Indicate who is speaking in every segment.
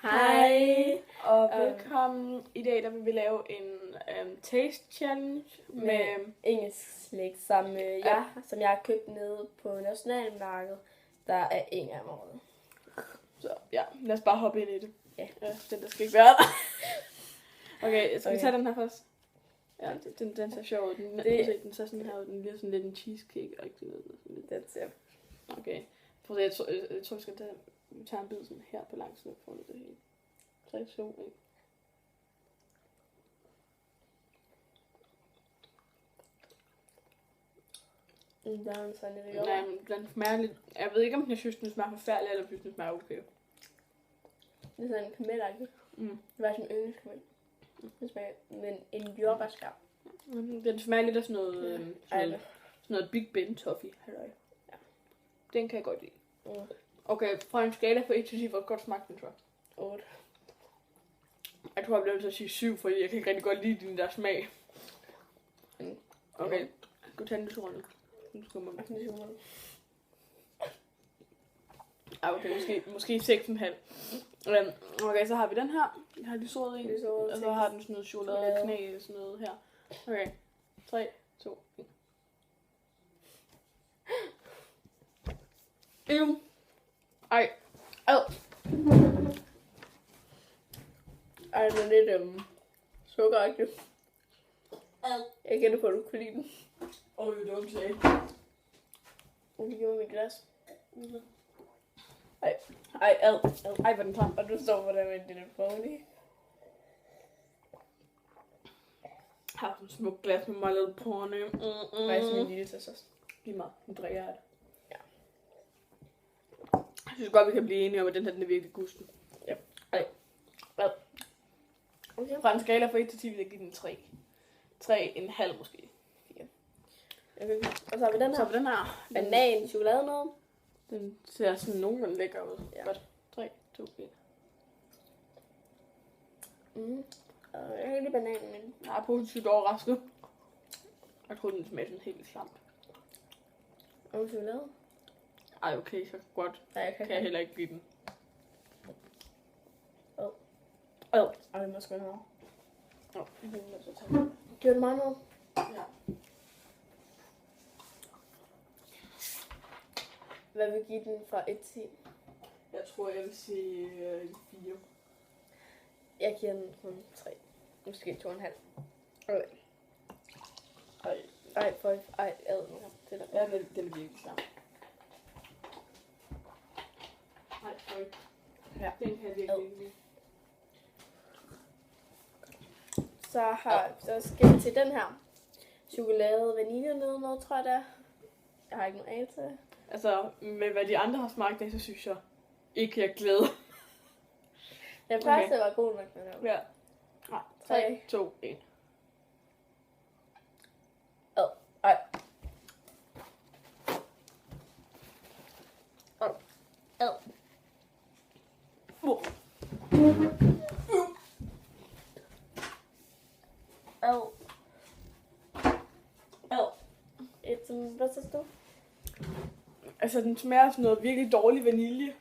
Speaker 1: Hej
Speaker 2: og velkommen. I dag der vil vi lave en taste challenge
Speaker 1: med engelsk slik, som som jeg har købt nede på Nationalmarkedet. Der er ingen af morgenen.
Speaker 2: Så ja, lad os bare hoppe ind i det.
Speaker 1: Ja.
Speaker 2: Den der skal ikke være der. Okay, skal vi tage den her først? Ja, den ser sjov ud. Den ser sådan her ud. Den bliver sådan lidt en cheesecake-agtig noget.
Speaker 1: Den ser.
Speaker 2: Okay. Prøv at se, jeg tror, vi skal tage en bid sådan her på langs nu. For det hele. 3, 2, 1.
Speaker 1: Der er sådan lidt.
Speaker 2: Nej, den smager lidt. Jeg ved ikke, om jeg synes, den smager forfærdelig, eller hvis den smager okay.
Speaker 1: Det er sådan en kamelagtigt. Det var sådan en yndlingskamel. Det smager men en jordbærskab.
Speaker 2: Den smager lidt af sådan noget, sådan noget Big Ben toffee. Halløj.
Speaker 1: Ja.
Speaker 2: Den kan jeg godt lide. Okay, fra en skala fra 1 til 10, hvor godt smagte den så?
Speaker 1: 8.
Speaker 2: Jeg tror, jeg bliver nødt til at sige 7, fordi jeg kan ikke rigtig godt lide den der smag. Okay, skal vi tage den tur nu? Nu skal man. Okay, måske 6,5. Okay, så har vi den her. Jeg har lige såret en. Og så har den sådan noget chokolade knæ og sådan noget her. Okay, 3, 2, 1. Ej.
Speaker 1: Ej, den er lidt sukkeragtig. Jeg gætter på, at du kunne lide den.
Speaker 2: Det var ikke
Speaker 1: Du giver mig mit glas.
Speaker 2: Ej, hvor den klam.
Speaker 1: Og du står for der med en lille pony.
Speaker 2: Jeg har sådan et smukt glas med My Little Pony.
Speaker 1: Faktisk min lille til så.
Speaker 2: Giv mig, nu drikker jeg det.
Speaker 1: Ja.
Speaker 2: Jeg synes godt, vi kan blive enige om, at den her den er virkelig gusten.
Speaker 1: Ja.
Speaker 2: Ej. Hvad? Okay. Fra en skala fra 1 til 10 vil jeg give den 3. 3,5 måske.
Speaker 1: 4. Okay. Og så har vi den her.
Speaker 2: Så har vi den her.
Speaker 1: Banan, chokolade noget.
Speaker 2: Den ser sådan nogenlunde lækker ud.
Speaker 1: Ja.
Speaker 2: Godt. 3, 2, 1.
Speaker 1: Jeg kan lide bananen, men
Speaker 2: Jeg er positivt overrasket. Jeg troede, den smagte sådan helt klamt.
Speaker 1: og chokolade.
Speaker 2: Ej, okay, så godt.
Speaker 1: Nej, jeg
Speaker 2: Kan jeg heller ikke lide den.
Speaker 1: Ej, det må sgu noget. Gjorde det meget noget?
Speaker 2: Ja.
Speaker 1: Hvad vil give den fra 1 til 10?
Speaker 2: Jeg tror, jeg vil sige 4.
Speaker 1: Jeg giver den kun 3. Måske 2,5. Okay. Ej, ad nu. Det der.
Speaker 2: Ja, den er virkelig klam. Ej,
Speaker 1: Ja.
Speaker 2: Den kan jeg virkelig ikke lide.
Speaker 1: Så skal vi til den her. Chokolade, vanilje noget, tror jeg det er. Jeg har ikke nogen anelse.
Speaker 2: Altså, med hvad de andre har smagt af, så synes jeg ikke, jeg glæder.
Speaker 1: Den første var god nok med det.
Speaker 2: Ja. 3, 2, 1.
Speaker 1: Ej. Hvad synes du?
Speaker 2: Altså, den smager sådan noget virkelig dårlig vanilje.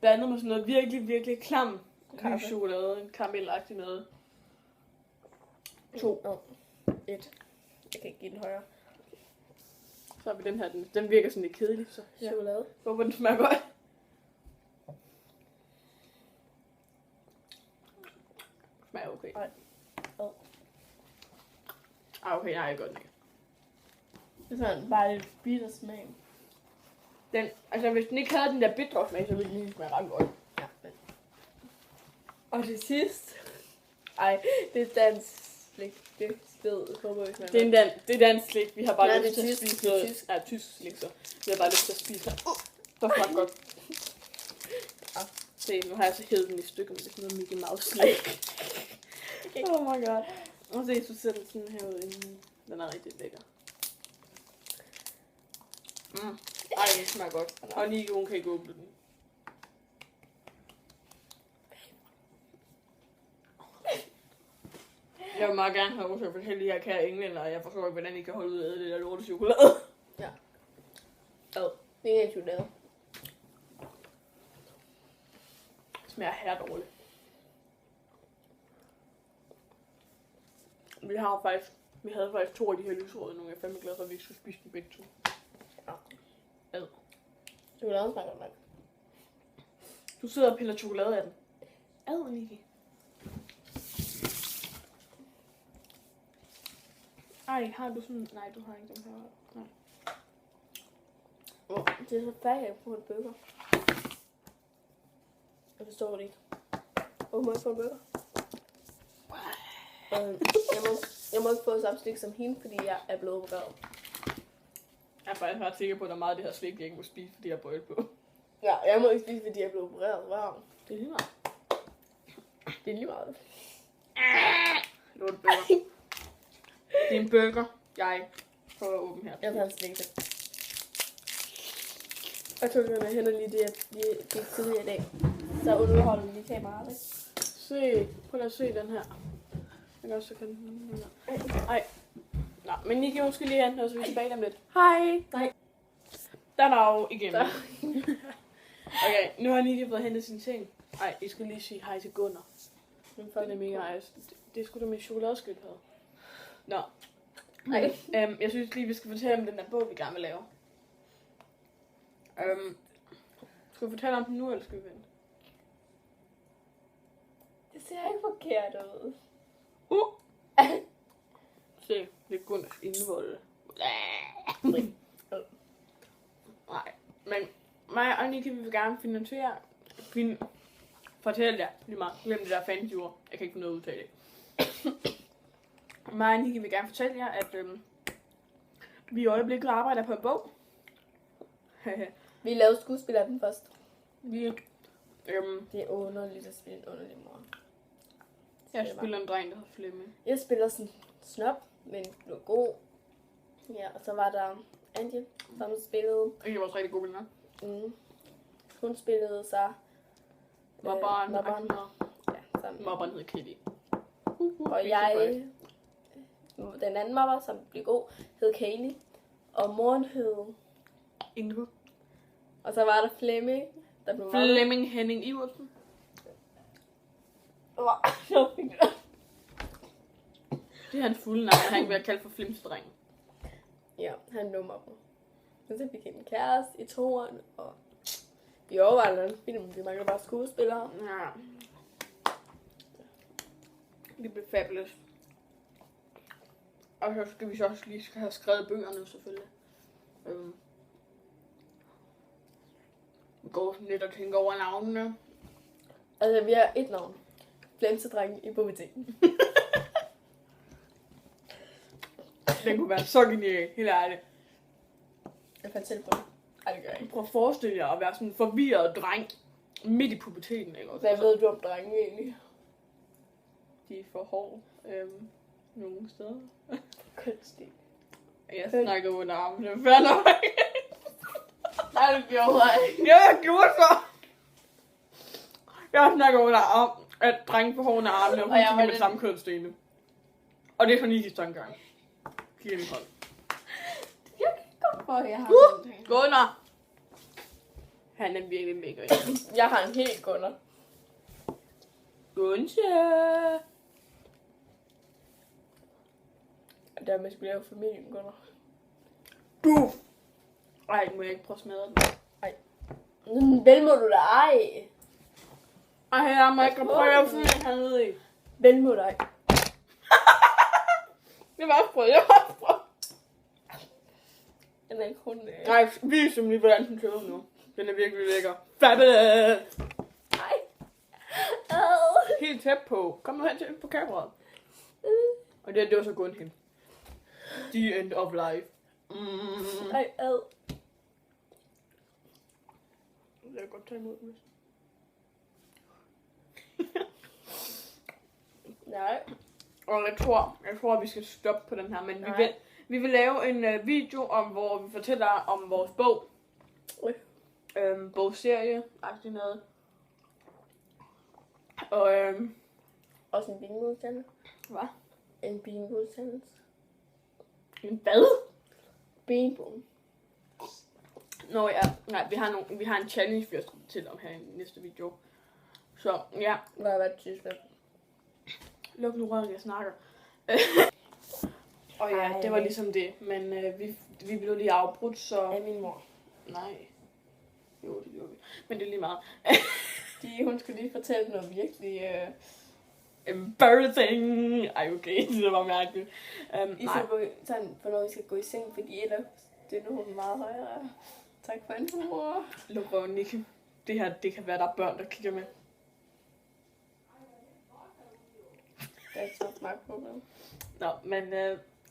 Speaker 2: Blandet med sådan noget virkelig, virkelig klam lys chokolade. En karamelagtig noget. 2.
Speaker 1: 1. Jeg kan ikke give den højere.
Speaker 2: Så har vi den her. Den virker sådan lidt kedelig. Så ja.
Speaker 1: Chokolade.
Speaker 2: Håber, den smager godt. Smager okay. Okay, nej, godt nok.
Speaker 1: Det er sådan bare lidt bitter smag.
Speaker 2: Altså, hvis den ikke havde den der bitre smag, så ville den lige smage ret godt.
Speaker 1: Ja. Og det sidste. Ej, det er dansk slik. Det sted, håber jeg ikke.
Speaker 2: Det er dansk slik. Vi har bare lyst til at
Speaker 1: tysk,
Speaker 2: spise noget. Ja, tysk slik, så. Vi har bare lyst til at spise det. Det smager godt. Ja. Se, nu har jeg så hævet den i stykker med sådan noget Mickey Mouse slik.
Speaker 1: Okay.
Speaker 2: Oh my god. Og se, så ser den sådan her ud inden. Den er rigtig lækker. Ej, den smager godt. Og Nico, hun kan ikke åbne den. Jeg vil meget gerne have lov til at fortælle jer kære englænder, og jeg forstår ikke, hvordan I kan holde ud af det der lorte chokolade.
Speaker 1: Ja. Det er chokolade.
Speaker 2: Det smager her dårligt. Vi havde faktisk 2 af de her lysrøde nu. Jeg er fandme glad for, at vi ikke skulle spise dem begge 2.
Speaker 1: Ja.
Speaker 2: Ad.
Speaker 1: Chokoladen smager godt nok.
Speaker 2: Du sidder og piller chokolade af den. Ad, Niki. Ej, har du sådan... Nej, du har ikke den her. Nej.
Speaker 1: Det er så færdigt på en burger. Jeg forstår det ikke. Hvor må jeg få en burger? Jeg må ikke få samme slik som hende, fordi jeg er blevet opereret.
Speaker 2: Jeg er faktisk ret sikker på, at der er meget af det her slik, jeg ikke må spise, fordi jeg har brød på.
Speaker 1: Ja, jeg må ikke spise, fordi jeg er blevet opereret. Wow.
Speaker 2: Det er lige meget.
Speaker 1: Det er lige meget.
Speaker 2: Lort burger. Det er en burger. Jeg prøver at åbne her.
Speaker 1: Jeg tager en slik til. Jeg tog det med hen og lige det, jeg gik tidligere i dag. Så underholder vi lige kameraet, ikke?
Speaker 2: Se, prøv at se den her. Jeg kan også kan den her. Ej. Nå, men Niki måske lige hente, og så er vi tilbage om lidt. Hej.
Speaker 1: Nej.
Speaker 2: Der er jo igennem. Okay, nu har Niki fået hentet sin ting. Ej, I skal lige sige hej til Gunnar. Den er mega ice. Det er sgu da med chokoladeskildpadde. Nå. Jeg synes lige, vi skal fortælle om den der bog, vi gerne vil lave. Skal vi fortælle om den nu, eller skal vi vente?
Speaker 1: Det ser ikke forkert ud.
Speaker 2: Se, det er Gunnars indvold. Nej, men mig og Niki vil gerne fortælle jer lige meget. Glem det der fancy ord. Jeg kan ikke få noget udtale det. Mig og Niki vil gerne fortælle jer, at vi i øjeblikket arbejder på en bog.
Speaker 1: Vi lavede skuespil af den først.
Speaker 2: Det
Speaker 1: er underligt at spille en underlig mor.
Speaker 2: Jeg spiller en dreng, der hedder Flemming.
Speaker 1: Jeg spiller sådan snop, men blev god. Ja, og så var der Angie, som spillede.
Speaker 2: Jeg var også rigtig god med den.
Speaker 1: Hun spillede så
Speaker 2: Mobberen.
Speaker 1: Ja, sammen.
Speaker 2: Mobberen hedder Kitty.
Speaker 1: Og jeg, den anden mobber, som blev god, hed Kaylee. Og moren hed
Speaker 2: Ingrid.
Speaker 1: Og så var der Flemming, der blev
Speaker 2: Flemming Henning Iversen. Det er hans fulde navn, han kan være kaldt for Flimsedrengen.
Speaker 1: Ja, han blev mobbet. Men så fik han en kæreste i 2'eren, og vi overvejede en film, vi mangler bare skuespillere.
Speaker 2: Ja. Det blev fabulous. Og så skal vi så også lige have skrevet bøgerne, selvfølgelig. Vi går sådan lidt og tænker over navnene.
Speaker 1: Altså, vi har et navn. Flimsedrengen i puberteten.
Speaker 2: Den kunne være så genial, helt ærligt.
Speaker 1: Jeg fandt selv på det. Ej, det gør jeg ikke.
Speaker 2: Prøv at forestille jer at være sådan en forvirret dreng midt i puberteten, ikke også?
Speaker 1: Hvad ved du om drenge egentlig?
Speaker 2: De er for hårde nogle steder.
Speaker 1: Kunstigt.
Speaker 2: Jeg snakker under armen, det er fair nok.
Speaker 1: Nej, det gjorde jeg ikke.
Speaker 2: Ja, jeg gjorde så. Jeg snakker under armen, at drenge får hårde armene, og hun tænker med samme kønsdele. Og det er for Nikis tankegang. Giver lige hold.
Speaker 1: Jeg kan godt for, at jeg har
Speaker 2: Gunnar! Han er virkelig mega.
Speaker 1: Jeg har en helt Gunnar.
Speaker 2: Gunse!
Speaker 1: Og dermed skulle jeg jo familien Gunnar.
Speaker 2: Du! Ej, må jeg ikke prøve at smadre den?
Speaker 1: Ej. Vel må du da ej.
Speaker 2: Ej, jeg må ikke prøve at finde hernede i.
Speaker 1: Vel må du ej.
Speaker 2: Jeg var også prøvet,
Speaker 1: Den er ikke kun...
Speaker 2: Nej, vis dem lige, hvordan den kører nu. Den er virkelig lækker. Fabulous!
Speaker 1: Ej.
Speaker 2: Helt tæt på. Kom nu hen til på kameraet. Og det var så kun hende. The end of life.
Speaker 1: Ej, ad.
Speaker 2: Jeg kan godt tage imod den.
Speaker 1: Nej.
Speaker 2: Og jeg tror, vi skal stoppe på den her, men vi vil lave en video, hvor vi fortæller om vores bog. Bogserie, agtigt noget. Og
Speaker 1: også en bingo-udsendelse.
Speaker 2: Hvad?
Speaker 1: En bingo-udsendelse.
Speaker 2: En hvad?
Speaker 1: Bingo.
Speaker 2: Nå ja, nej, vi har en challenge, vi skal til om her i næste video. Så ja.
Speaker 1: Hvad er det, Tyskland?
Speaker 2: Luk nu røven, jeg snakker. Og ja, det var ligesom det. Men vi blev lige afbrudt, så...
Speaker 1: Af min mor.
Speaker 2: Nej. Jo, det gjorde vi. Men det er lige meget.
Speaker 1: Hun skulle lige fortælle noget virkelig...
Speaker 2: Embarrassing! Ej, okay, det var mærkeligt.
Speaker 1: I skal gå sådan, hvornår I skal gå i seng, fordi ellers det er nu hun meget højere. Tak for info, mor.
Speaker 2: Luk røven, Nikke. Det her, det kan være, der er børn, der kigger med.
Speaker 1: That's not my problem.
Speaker 2: Nå, men...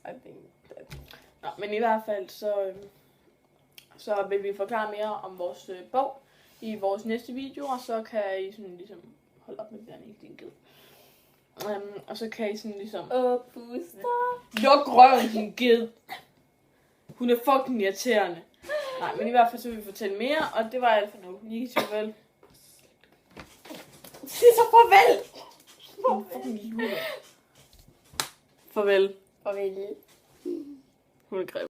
Speaker 1: I think that...
Speaker 2: Nå, men i hvert fald, så vil vi forklare mere om vores bog i vores næste video, og så kan I sådan ligesom holde op med det der, ikke din ged. Og så kan I sådan ligesom...
Speaker 1: puster.
Speaker 2: Luk røven, din ged. Hun er fucking irriterende. Nej, men i hvert fald så vil vi fortælle mere, og det var alt for nu. Nikke, sig farvel.
Speaker 1: Sig så farvel!
Speaker 2: Farvel.
Speaker 1: Farvel.
Speaker 2: Hun er grim.